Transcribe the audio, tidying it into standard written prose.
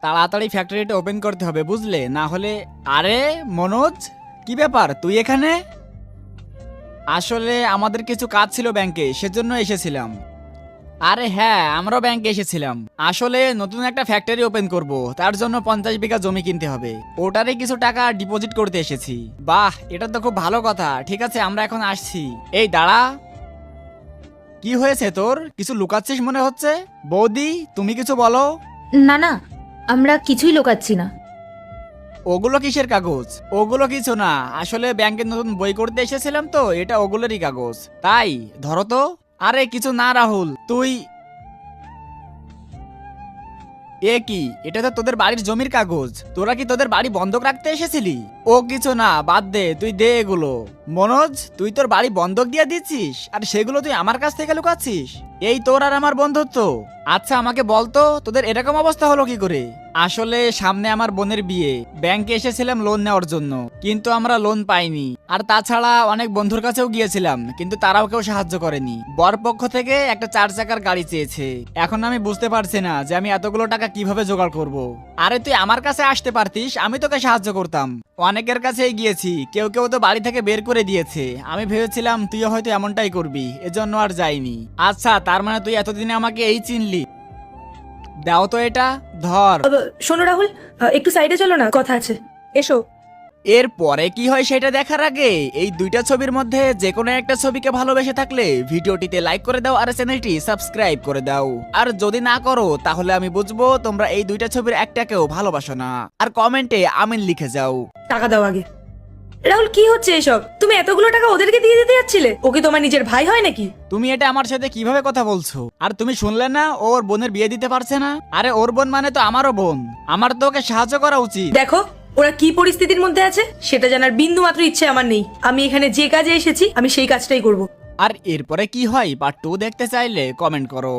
তাড়াতাড়ি ফ্যাক্টরিটা ওপেন করতে হবে বুঝলে, না হলে। আরে মনোজ, কি ব্যাপার তুই এখানে? আসলে আমাদের কিছু কাজ ছিল ব্যাংকে, সেজন্য এসেছিলাম। আরে হ্যাঁ, আমরাও ব্যাংকে এসেছিলাম। আসলে নতুন একটা ফ্যাক্টরি ওপেন করব, তার জন্য 50 বিঘা জমি কিনতে হবে। ওটারে কিছু টাকা ডিপোজিট করতে এসেছি। বাহ, এটা তো খুব ভালো কথা। ঠিক আছে, আমরা এখন আসছি। এই দাঁড়া, কি হয়েছে তোর? কিছু লুকাচ্ছিস মনে হচ্ছে। বৌদি, তুমি কিছু বলো। না না, আমরা কিছুই লুকাচ্ছি না। ওগুলো কিসের কাগজ? ওগুলো কিছু না, আসলে ব্যাংকে নতুন বই করতে এসেছিলাম তো, এটা ওগুলোরই কাগজ। তাই ধরো তো। আরে কিছু না রাহুল, তুই এ কি? এটা তো তোদের বাড়ির জমির কাগজ। তোরা কি তোদের বাড়ি বন্ধক রাখতে এসেছিলি? ও কিছু না, বাদ দে, তুই দে এগুলো। মনোজ, তুই তোর বাড়ি বন্ধক দিয়ে দিচ্ছিস আর সেগুলো তুই আমার কাছ থেকে লুকাচ্ছিস? এই তোর আর আমার বন্ধুত্ব? আচ্ছা আমাকে বলতো, তোদের এরকম অবস্থা হলো কি করে? আসলে সামনে আমার বোনের বিয়ে, ব্যাংকে এসেছিলাম লোন নেওয়ার জন্য, কিন্তু আমরা লোন পাইনি। আর তাছাড়া অনেক বন্ধুর কাছেও গিয়েছিলাম, কিন্তু তারাও কেউ সাহায্য করেনি। বর পক্ষ থেকে একটা 4 চাকার গাড়ি চেয়েছে। এখন আমি বুঝতে পারছি না যে আমি এতগুলো টাকা কিভাবে জোগাড় করব। আরে তুই আমার কাছে আসতে পারতিস, আমি তোকে সাহায্য করতাম। অনেকের কাছেই গিয়েছি, কেউ কেউ তো বাড়ি থেকে বের করে দিয়েছে। আমি ভেবেছিলাম তুইও হয়তো এমনটাই করবি, এজন্য আর যাইনি। আচ্ছা, তার মানে তুই এতদিনে আমাকে এই চিনলি? দাও তো এটা, ধর। শোনো রাহুল, একটু সাইডে চলো না, কথা আছে। এসো। এর পরে কি হয় সেটা দেখার আগে এই দুইটা ছবির মধ্যে যে কোনো একটা ছবিকে ভালোবেসে থাকলে ভিডিওটিতে লাইক করে দাও আর চ্যানেলটি সাবস্ক্রাইব করে দাও। আর যদি না করো তাহলে আমি বুঝবো তোমরা এই দুইটা ছবির একটাকেও ভালোবাসো না। আর কমেন্টে আমিন লিখে যাও। টাকা দাও আগে। রাহুল, কি হচ্ছে এসব? তুমি এতগুলো টাকা ওদেরকে দিয়ে দিতে যাচ্ছিলে? ওকে তোমার নিজের ভাই হয় নাকি? তুমি এটা আমার সাথে কিভাবে কথা বলছো? আর তুমি শুনলে না ও ওর বোনের বিয়ে দিতে পারছে না? আরে ওর বোন মানে তো আমারও বোন, আমার তো ওকে সাহায্য করা উচিত। দেখো, ওরা কি পরিস্থিতির মধ্যে আছে সেটা জানার বিন্দু মাত্র ইচ্ছে আমার নেই। আমি এখানে যে কাজে এসেছি আমি সেই কাজটাই করব। আর এরপরে কি হয় পার্ট 2 দেখতে চাইলে কমেন্ট করো।